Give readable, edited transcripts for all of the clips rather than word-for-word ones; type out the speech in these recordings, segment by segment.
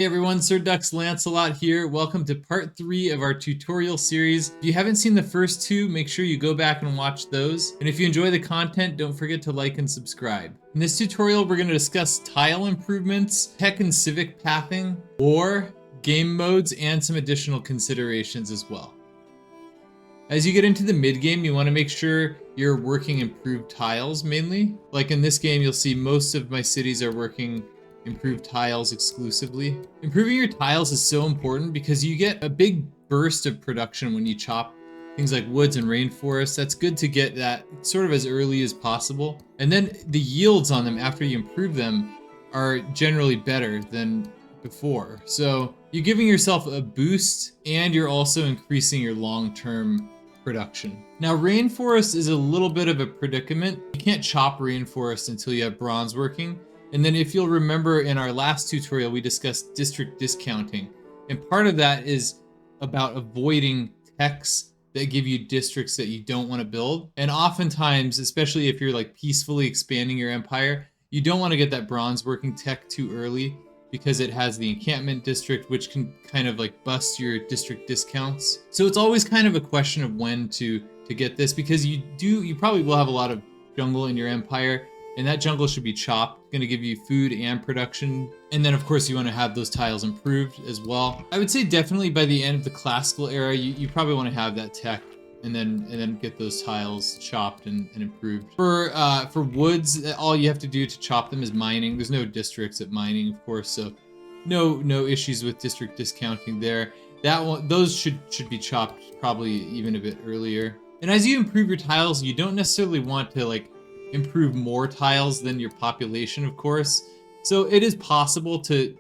Hey everyone, Sir Dux Lancelot here. Welcome to part 3 of our tutorial series. If you haven't seen the first two, make sure you go back and watch those. And if you enjoy the content, don't forget to like and subscribe. In this tutorial, we're going to discuss tile improvements, tech and civic pathing, war, game modes, and some additional considerations as well. As you get into the mid-game, you want to make sure you're working improved tiles mainly. Like in this game, you'll see most of my cities are working improved tiles exclusively. Improving your tiles is so important because you get a big burst of production when you chop things like woods and rainforests. That's good to get that sort of as early as possible. And then the yields on them after you improve them are generally better than before. So you're giving yourself a boost and you're also increasing your long-term production. Now rainforest is a little bit of a predicament. You can't chop rainforest until you have bronze working. And then if you'll remember in our last tutorial, we discussed district discounting. And part of that is about avoiding techs that give you districts that you don't want to build. And oftentimes, especially if you're like peacefully expanding your empire, you don't want to get that bronze working tech too early because it has the encampment district, which can kind of like bust your district discounts. So it's always kind of a question of when to get this, because you probably will have a lot of jungle in your empire. And that jungle should be chopped, going to give you food and production. And then of course you want to have those tiles improved as well. I would say definitely by the end of the classical era, you probably want to have that tech and then get those tiles chopped and improved. For woods, all you have to do to chop them is mining. There's no districts at mining, of course, so no issues with district discounting there. Those should be chopped probably even a bit earlier. And as you improve your tiles, you don't necessarily want to like improve more tiles than your population, of course. So it is possible to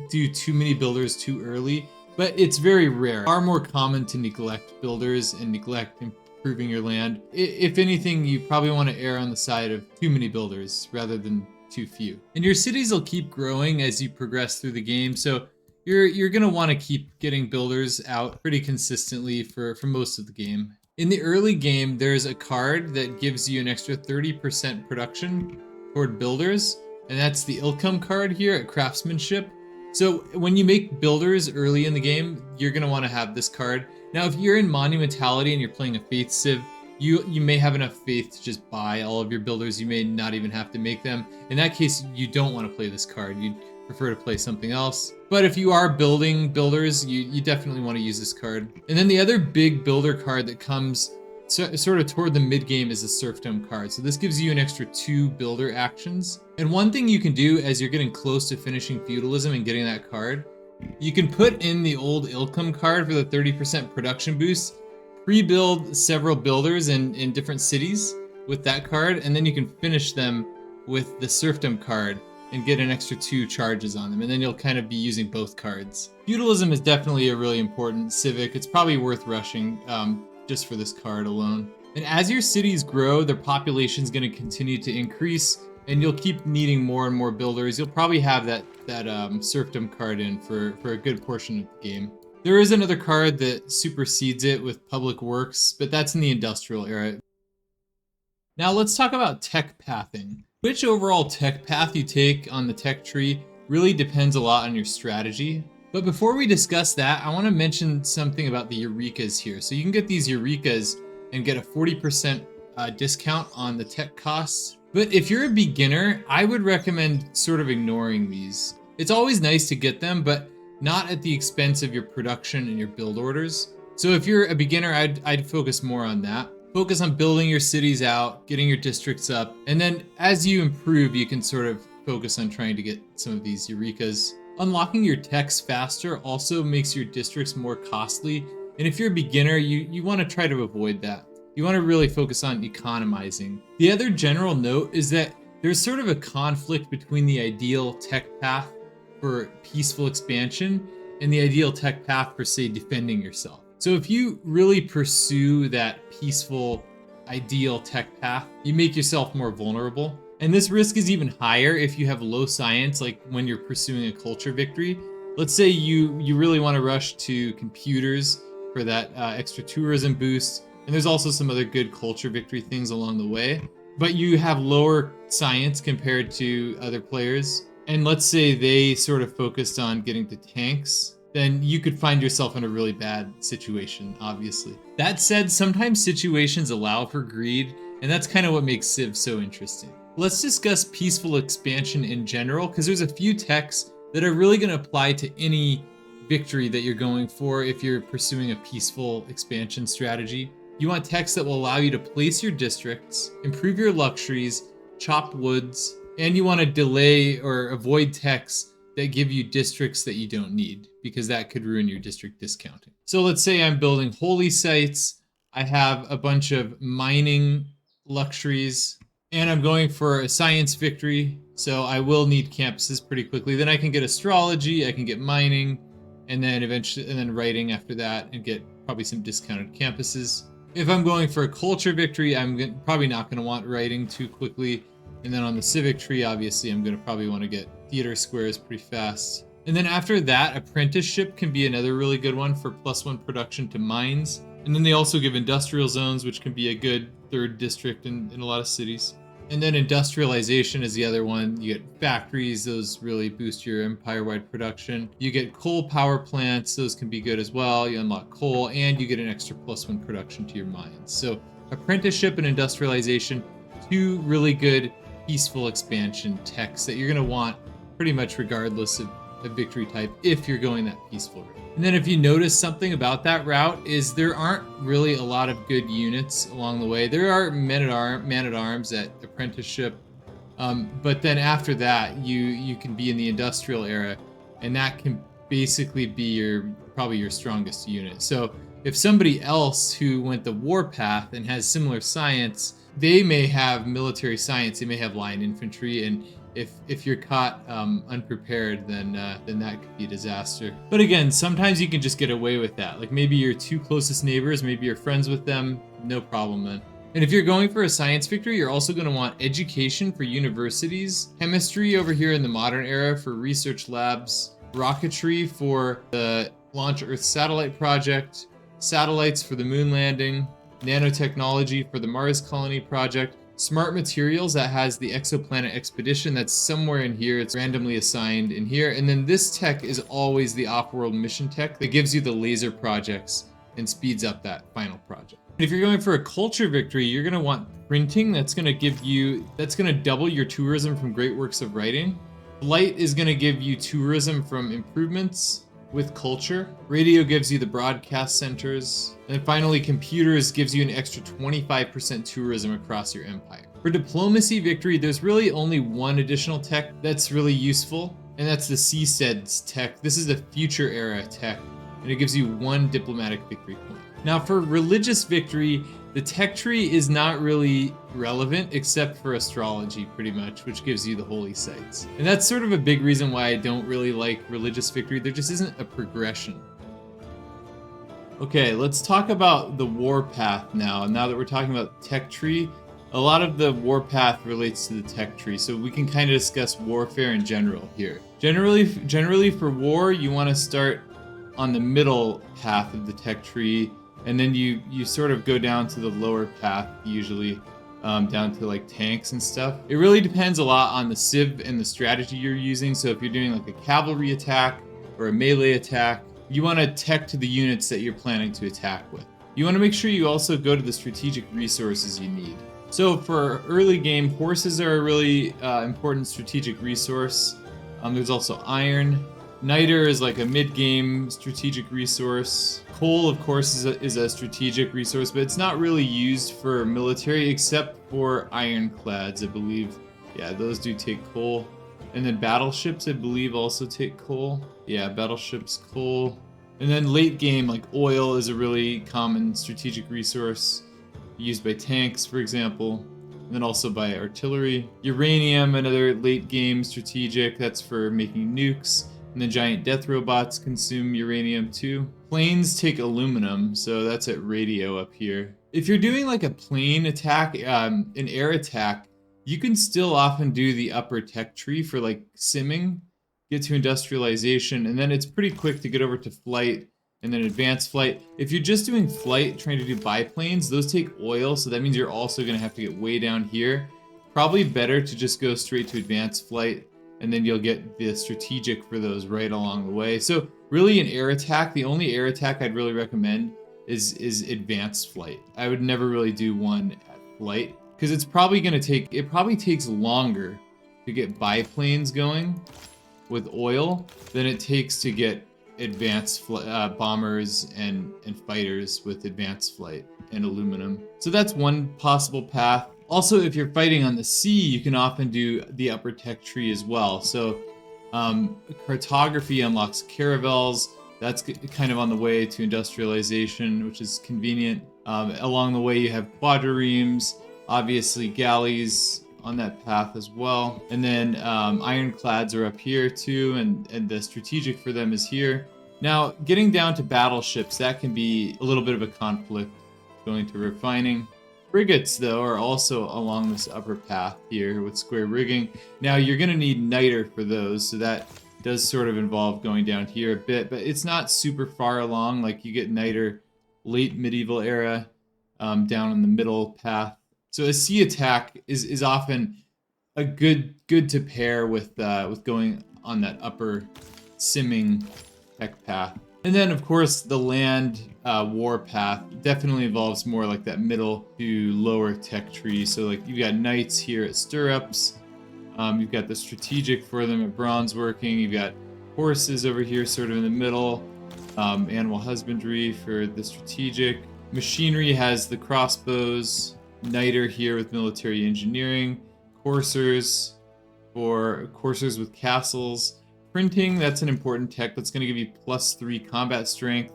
do too many builders too early, but it's very rare. Far more common to neglect builders and neglect improving your land. If anything, you probably want to err on the side of too many builders rather than too few. And your cities will keep growing as you progress through the game, so you're gonna want to keep getting builders out pretty consistently for most of the game. In the early game, there's a card that gives you an extra 30% production toward builders, and that's the Ilcum card here at craftsmanship. So when you make builders early in the game, you're going to want to have this card. Now if you're in monumentality and you're playing a faith civ, you may have enough faith to just buy all of your builders. You may not even have to make them. In that case, you don't want to play this card. You'd prefer to play something else. But if you are building builders, you definitely want to use this card. And then the other big builder card that comes sort of toward the mid game is the serfdom card. So this gives you an extra 2 builder actions. And one thing you can do as you're getting close to finishing feudalism and getting that card, you can put in the old Ilcum card for the 30% production boost, pre-build several builders in different cities with that card, and then you can finish them with the serfdom card and get an extra 2 charges on them, and then you'll kind of be using both cards. Feudalism is definitely a really important civic. It's probably worth rushing just for this card alone. And as your cities grow, their population is going to continue to increase, and you'll keep needing more and more builders. You'll probably have that serfdom card in for a good portion of the game. There is another card that supersedes it with public works, but that's in the industrial era. Now let's talk about tech pathing. Which overall tech path you take on the tech tree really depends a lot on your strategy. But before we discuss that, I want to mention something about the Eurekas here. So you can get these Eurekas and get a 40% discount on the tech costs. But if you're a beginner, I would recommend sort of ignoring these. It's always nice to get them, but not at the expense of your production and your build orders. So if you're a beginner, I'd focus more on that. Focus on building your cities out, getting your districts up, and then as you improve, you can sort of focus on trying to get some of these Eurekas. Unlocking your techs faster also makes your districts more costly, and if you're a beginner, you want to try to avoid that. You want to really focus on economizing. The other general note is that there's sort of a conflict between the ideal tech path for peaceful expansion and the ideal tech path for, say, defending yourself. So if you really pursue that peaceful, ideal tech path, you make yourself more vulnerable. And this risk is even higher if you have low science, like when you're pursuing a culture victory. Let's say you really want to rush to computers for that extra tourism boost. And there's also some other good culture victory things along the way. But you have lower science compared to other players. and let's say they sort of focused on getting to tanks, then you could find yourself in a really bad situation, obviously. That said, sometimes situations allow for greed, and that's kind of what makes Civ so interesting. Let's discuss peaceful expansion in general, because there's a few techs that are really going to apply to any victory that you're going for if you're pursuing a peaceful expansion strategy. You want techs that will allow you to place your districts, improve your luxuries, chop woods, and you want to delay or avoid techs that give you districts that you don't need, because that could ruin your district discounting. So let's say I'm building holy sites, I have a bunch of mining luxuries, and I'm going for a science victory, so I will need campuses pretty quickly. Then I can get astrology, I can get mining, and then eventually, and then writing after that, and get probably some discounted campuses. If I'm going for a culture victory, I'm probably not going to want writing too quickly. And then on the civic tree, obviously, I'm going to probably want to get theater squares pretty fast. And then after that, apprenticeship can be another really good one for +1 production to mines. And then they also give industrial zones, which can be a good third district in a lot of cities. And then industrialization is the other one. You get factories, those really boost your empire-wide production. You get coal power plants, those can be good as well. You unlock coal, and you get an extra +1 production to your mines. So apprenticeship and industrialization, two really good peaceful expansion techs that you're going to want pretty much regardless of victory type if you're going that peaceful route. And then if you notice something about that route is there aren't really a lot of good units along the way. There are man-at-arms at apprenticeship, but then after that you can be in the industrial era, and that can basically be probably your strongest unit. So if somebody else who went the war path and has similar science, they may have military science, they may have line infantry, and if you're caught unprepared, then that could be a disaster. But again, sometimes you can just get away with that. Like maybe your two closest neighbors, maybe you're friends with them, no problem then. And if you're going for a science victory, you're also going to want education for universities, chemistry over here in the modern era for research labs, rocketry for the Launch Earth Satellite Project, satellites for the moon landing, nanotechnology for the Mars Colony Project, smart materials that has the exoplanet expedition that's somewhere in here. It's randomly assigned in here. And then this tech is always the off-world mission tech that gives you the laser projects and speeds up that final project. If you're going for a culture victory, you're going to want printing. That's going to double your tourism from great works of writing. Flight is going to give you tourism from improvements with culture. Radio gives you the broadcast centers. And finally, computers gives you an extra 25% tourism across your empire. For diplomacy victory, there's really only one additional tech that's really useful, and that's the CSEDS tech. This is the future era tech, and it gives you 1 diplomatic victory point. Now for religious victory, the tech tree is not really relevant except for astrology pretty much, which gives you the holy sites. And that's sort of a big reason why I don't really like religious victory. There just isn't a progression. Okay, let's talk about the warpath now. Now that we're talking about tech tree, a lot of the warpath relates to the tech tree, so we can kind of discuss warfare in general here. Generally for war, you want to start on the middle path of the tech tree, and then you sort of go down to the lower path, usually down to like tanks and stuff. It really depends a lot on the civ and the strategy you're using. So if you're doing like a cavalry attack or a melee attack, you want to tech to the units that you're planning to attack with. You want to make sure you also go to the strategic resources you need. So for early game, horses are a really important strategic resource. There's also iron. Niter is like a mid-game strategic resource. Coal, of course, is a strategic resource, but it's not really used for military except for ironclads, I believe. Yeah, those do take coal. And then battleships, I believe, also take coal. Yeah, battleships, coal. And then late game, like oil is a really common strategic resource used by tanks, for example. And then also by artillery. Uranium, another late game strategic, that's for making nukes. And the giant death robots consume uranium too. Planes take aluminum, so that's at radio up here. If you're doing like a plane attack, an air attack, you can still often do the upper tech tree for like simming, get to industrialization, and then it's pretty quick to get over to flight and then advanced flight. If you're just doing flight, trying to do biplanes, those take oil, so that means you're also gonna have to get way down here. Probably better to just go straight to advanced flight and then you'll get the strategic for those right along the way. So really an air attack, the only air attack I'd really recommend is advanced flight. I would never really do one at flight because it probably takes longer to get biplanes going with oil than it takes to get advanced bombers and fighters with advanced flight and aluminum. So that's one possible path. Also, if you're fighting on the sea, you can often do the upper tech tree as well. So cartography unlocks caravels. That's kind of on the way to industrialization, which is convenient. Along the way, you have quadriremes, obviously galleys on that path as well. And then ironclads are up here too, and the strategic for them is here. Now, getting down to battleships, that can be a little bit of a conflict going to refining. Frigates, though, are also along this upper path here with square rigging. Now, you're going to need niter for those, so that does sort of involve going down here a bit, but it's not super far along. Like, you get niter late medieval era down in the middle path. So a sea attack is often a good to pair with going on that upper simming tech path. And then, of course, the land war path definitely involves more like that middle to lower tech tree. So like you've got knights here at stirrups. You've got the strategic for them at bronze working. You've got horses over here sort of in the middle. Animal husbandry for the strategic. Machinery has the crossbows. Niter here with military engineering. Coursers for coursers with castles. Printing, that's an important tech that's going to give you +3 combat strength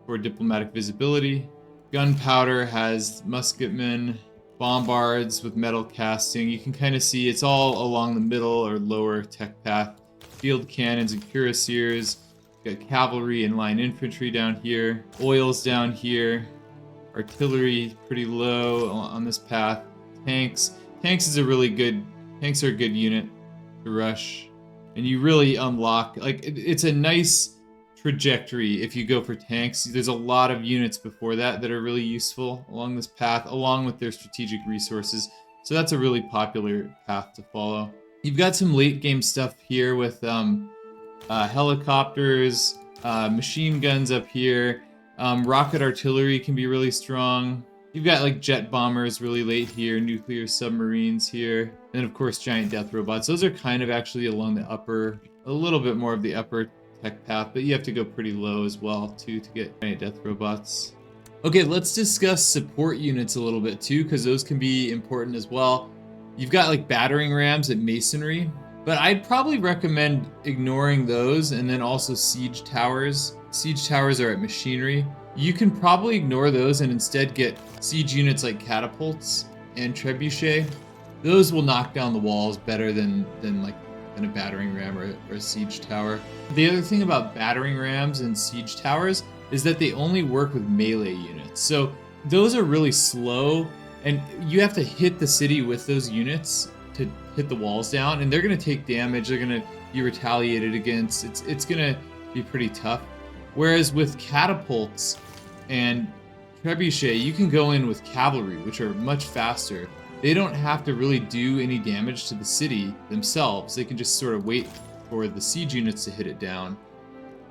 for diplomatic visibility. Gunpowder has musketmen, bombards with metal casting. You can kind of see it's all along the middle or lower tech path. Field cannons and cuirassiers. Got cavalry and line infantry down here. Oils down here. Artillery pretty low on this path. Tanks. Tanks are a good unit to rush. And you really unlock, like, it's a nice trajectory if you go for tanks. There's a lot of units before that are really useful along this path, along with their strategic resources. So that's a really popular path to follow. You've got some late game stuff here with helicopters, machine guns up here. Rocket artillery can be really strong. You've got like jet bombers really late here, nuclear submarines here, and of course giant death robots. Those are kind of actually along the upper, a little bit more of the upper tech path, but you have to go pretty low as well too to get giant death robots. Okay, let's discuss support units a little bit too, because those can be important as well. You've got like battering rams at masonry, but I'd probably recommend ignoring those, and then also siege towers. Siege towers are at machinery. You can probably ignore those and instead get siege units like catapults and trebuchet. Those will knock down the walls better than a battering ram or a siege tower. The other thing about battering rams and siege towers is that they only work with melee units. So those are really slow, and you have to hit the city with those units to hit the walls down, and they're going to take damage. They're going to be retaliated against. It's going to be pretty tough. Whereas with catapults and trebuchet, you can go in with cavalry, which are much faster. They don't have to really do any damage to the city themselves. They can just sort of wait for the siege units to hit it down.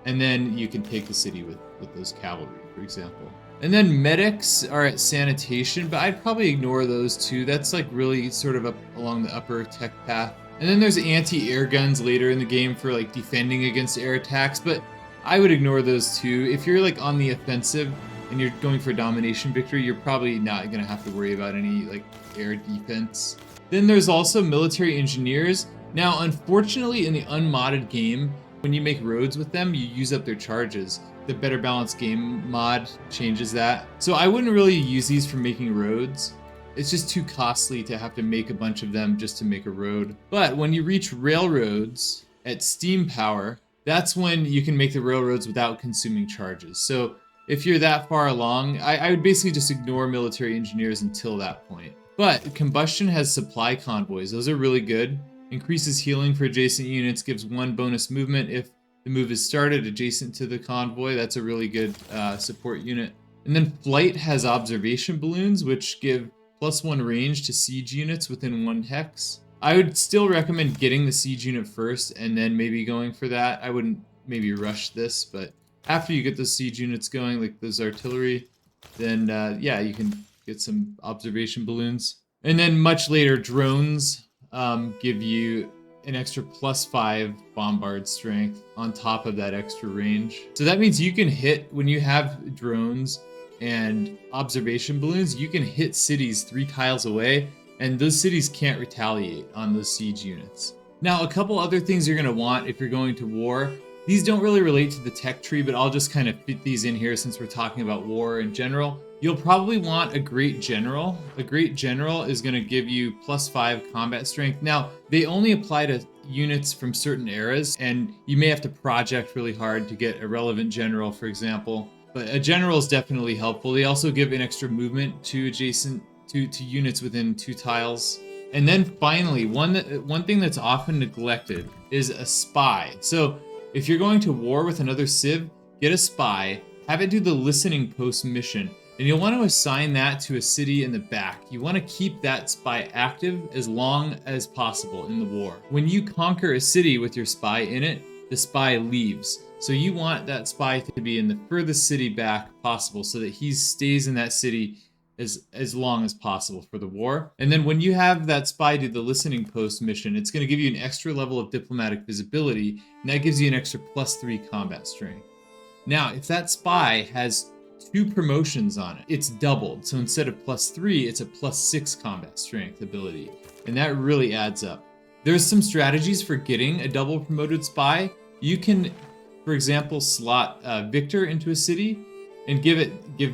And then you can take the city with those cavalry, for example. And then medics are at sanitation, but I'd probably ignore those too. That's like really sort of up along the upper tech path. And then there's anti-air guns later in the game for like defending against air attacks, but I would ignore those too. If you're like on the offensive and you're going for a domination victory, you're probably not going to have to worry about any like air defense. Then there's also military engineers. Now, unfortunately, in the unmodded game, when you make roads with them, you use up their charges. The Better Balanced Game mod changes that. So I wouldn't really use these for making roads. It's just too costly to have to make a bunch of them just to make a road. But when you reach railroads at steam power, that's when you can make the railroads without consuming charges. So if you're that far along, I would basically just ignore military engineers until that point. But combustion has supply convoys. Those are really good. Increases healing for adjacent units, gives 1 bonus movement if the move is started adjacent to the convoy. That's a really good support unit. And then flight has observation balloons, which give +1 range to siege units within 1 hex. I would still recommend getting the siege unit first and then maybe going for that. I wouldn't maybe rush this, but after you get those siege units going, like those artillery, then yeah, you can get some observation balloons. And then much later, drones give you an extra +5 bombard strength on top of that extra range. So that means you can hit, when you have drones and observation balloons, you can hit cities 3 tiles away, and those cities can't retaliate on those siege units. Now, a couple other things you're going to want if you're going to war. These don't really relate to the tech tree, but I'll just kind of fit these in here since we're talking about war in general. You'll probably want a great general. A great general is going to give you +5 combat strength. Now, they only apply to units from certain eras, and you may have to project really hard to get a relevant general, for example. But a general is definitely helpful. They also give an extra movement to adjacent to units within 2 tiles. And then finally, one thing that's often neglected is a spy. So if you're going to war with another civ, get a spy, have it do the listening post mission, and you'll want to assign that to a city in the back. You want to keep that spy active as long as possible in the war. When you conquer a city with your spy in it, the spy leaves. So you want that spy to be in the furthest city back possible so that he stays in that city as long as possible for the war. And then when you have that spy do the listening post mission, it's going to give you an extra level of diplomatic visibility, and that gives you an extra +3 combat strength. Now, if that spy has 2 promotions on it, it's doubled. So instead of +3, it's a +6 combat strength ability, and that really adds up. There's some strategies for getting a double promoted spy. You can, for example, slot Victor into a city and give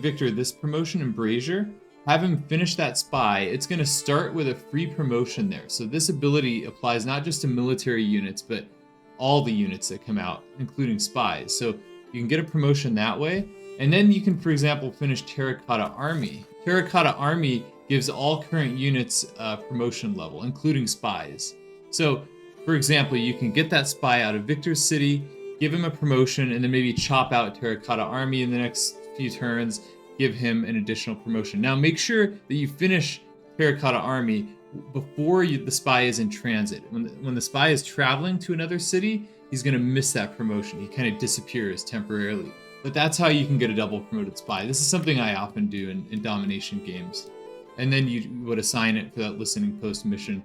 Victor this promotion in Brazier. Have him finish that spy. It's going to start with a free promotion there. So this ability applies not just to military units, but all the units that come out, including spies. So you can get a promotion that way. And then you can, for example, finish Terracotta Army. Terracotta Army gives all current units a promotion level, including spies. So, for example, you can get that spy out of Victor's city, give him a promotion, and then maybe chop out Terracotta Army in the next few turns, give him an additional promotion. Now, make sure that you finish Terracotta Army before the spy is in transit. When the spy is traveling to another city, he's going to miss that promotion. He kind of disappears temporarily. But that's how you can get a double promoted spy. This is something I often do in domination games. And then you would assign it for that listening post mission,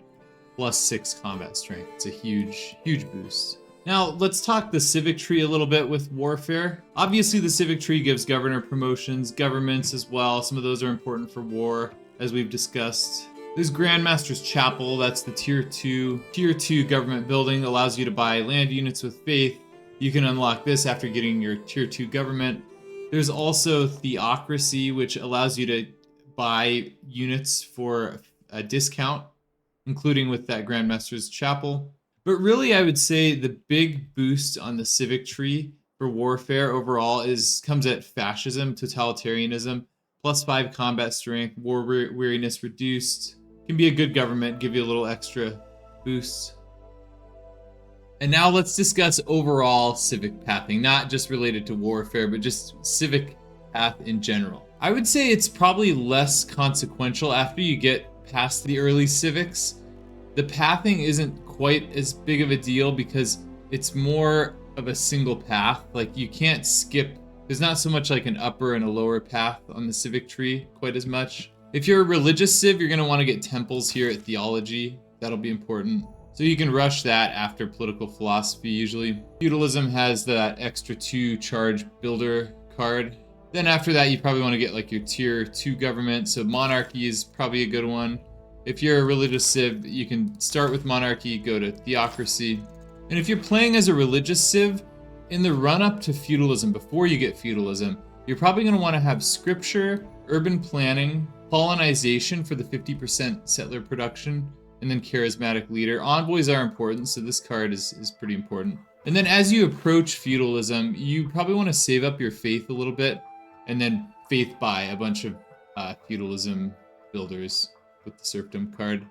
+6 combat strength. It's a huge, huge boost. Now, let's talk the Civic tree a little bit with warfare. Obviously, the Civic tree gives governor promotions, governments as well. Some of those are important for war, as we've discussed. There's Grandmaster's Chapel. That's the tier 2 government building. Allows you to buy land units with faith. You can unlock this after getting your tier 2 government. There's also Theocracy, which allows you to buy units for a discount, including with that Grandmaster's Chapel. But really, I would say the big boost on the Civic tree for warfare overall comes at fascism, totalitarianism, +5 combat strength, war weariness reduced. Can be a good government, give you a little extra boost. And now let's discuss overall civic pathing, not just related to warfare, but just civic path in general. I would say it's probably less consequential after you get past the early civics. The pathing isn't quite as big of a deal because it's more of a single path. Like you can't skip, there's not so much like an upper and a lower path on the civic tree quite as much. If you're a religious civ, you're going to want to get temples here at theology. That'll be important. So you can rush that after political philosophy usually. Feudalism has that extra 2 charge builder card. Then after that, you probably want to get like your tier 2 government. So monarchy is probably a good one. If you're a religious civ, you can start with monarchy, go to theocracy. And if you're playing as a religious civ, in the run-up to feudalism, before you get feudalism, you're probably going to want to have scripture, urban planning, colonization for the 50% settler production, and then charismatic leader. Envoys are important, so this card is pretty important. And then as you approach feudalism, you probably want to save up your faith a little bit, and then faith buy a bunch of feudalism builders with the serfdom card.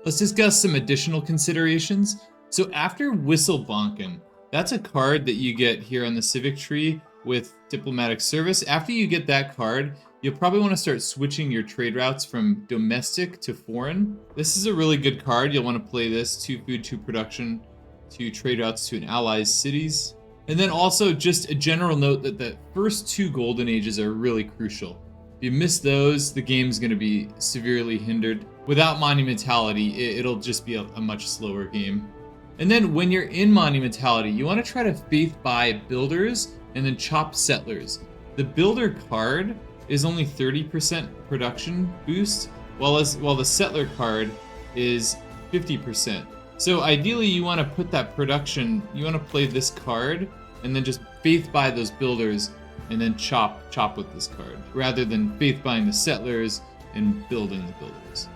Let's discuss some additional considerations. So after Whistlebonkin, that's a card that you get here on the Civic tree with diplomatic service. After you get that card, you'll probably want to start switching your trade routes from domestic to foreign. This is a really good card. You'll want to play this: 2 food, 2 production, 2 trade routes to an ally's cities. And then also just a general note that the first 2 golden ages are really crucial. If you miss those, the game's going to be severely hindered. Without monumentality, it'll just be a much slower game. And then when you're in monumentality, you want to try to faith buy builders and then chop settlers. The builder card is only 30% production boost, while the settler card is 50%. So ideally you want to put that production, you want to play this card and then just faith buy those builders and then chop with this card, rather than faith buying the settlers and building the builders.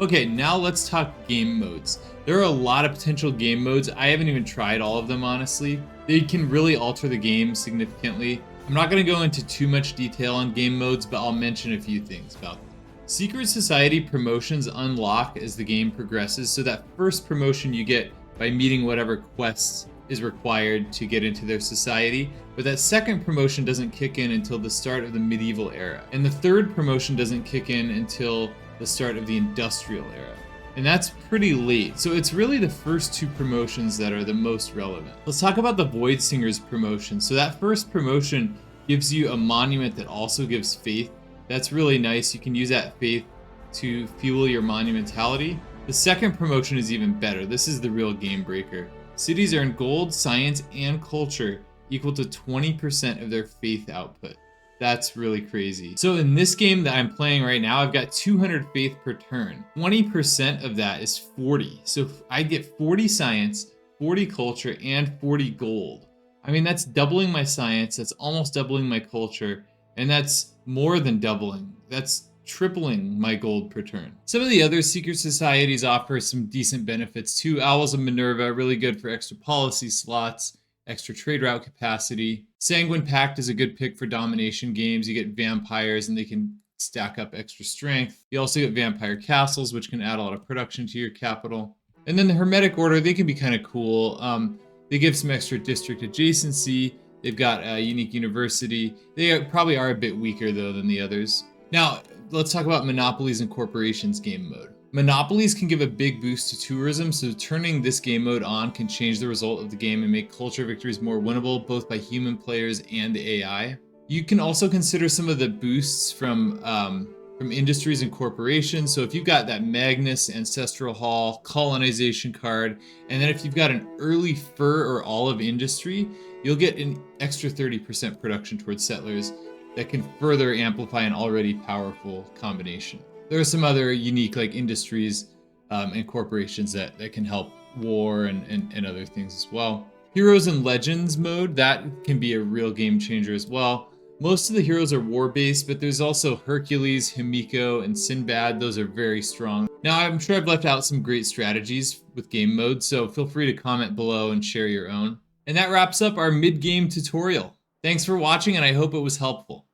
Okay, now let's talk game modes. There are a lot of potential game modes. I haven't even tried all of them, honestly. They can really alter the game significantly. I'm not going to go into too much detail on game modes, but I'll mention a few things about them. Secret Society promotions unlock as the game progresses, so that first promotion you get by meeting whatever quests is required to get into their society, but that second promotion doesn't kick in until the start of the medieval era, and the third promotion doesn't kick in until the start of the industrial era, and that's pretty late. So it's really the first 2 promotions that are the most relevant. Let's talk about the Void Singers promotion. So that first promotion gives you a monument that also gives faith. That's really nice. You can use that faith to fuel your monumentality. The second promotion is even better. This is the real game breaker. Cities earn gold, science, and culture equal to 20% of their faith output. That's really crazy. So in this game that I'm playing right now, I've got 200 faith per turn. 20% of that is 40. So I get 40 science, 40 culture, and 40 gold. I mean, that's doubling my science, that's almost doubling my culture, and that's more than doubling. That's tripling my gold per turn. Some of the other secret societies offer some decent benefits too. Owls of Minerva, really good for extra policy slots, extra trade route capacity. Sanguine Pact is a good pick for domination games. You get vampires and they can stack up extra strength. You also get vampire castles, which can add a lot of production to your capital. And then the Hermetic Order, they can be kind of cool. They give some extra district adjacency. They've got a unique university. They probably are a bit weaker though than the others. Now, let's talk about Monopolies and Corporations game mode. Monopolies can give a big boost to tourism, so turning this game mode on can change the result of the game and make culture victories more winnable, both by human players and the AI. You can also consider some of the boosts from industries and corporations. So if you've got that Magnus Ancestral Hall colonization card, and then if you've got an early fur or olive industry, you'll get an extra 30% production towards settlers that can further amplify an already powerful combination. There are some other unique like industries and corporations that can help war and other things as well. Heroes and Legends mode, that can be a real game changer as well. Most of the heroes are war-based, but there's also Hercules, Himiko, and Sinbad. Those are very strong. Now, I'm sure I've left out some great strategies with game mode, so feel free to comment below and share your own. And that wraps up our mid-game tutorial. Thanks for watching, and I hope it was helpful.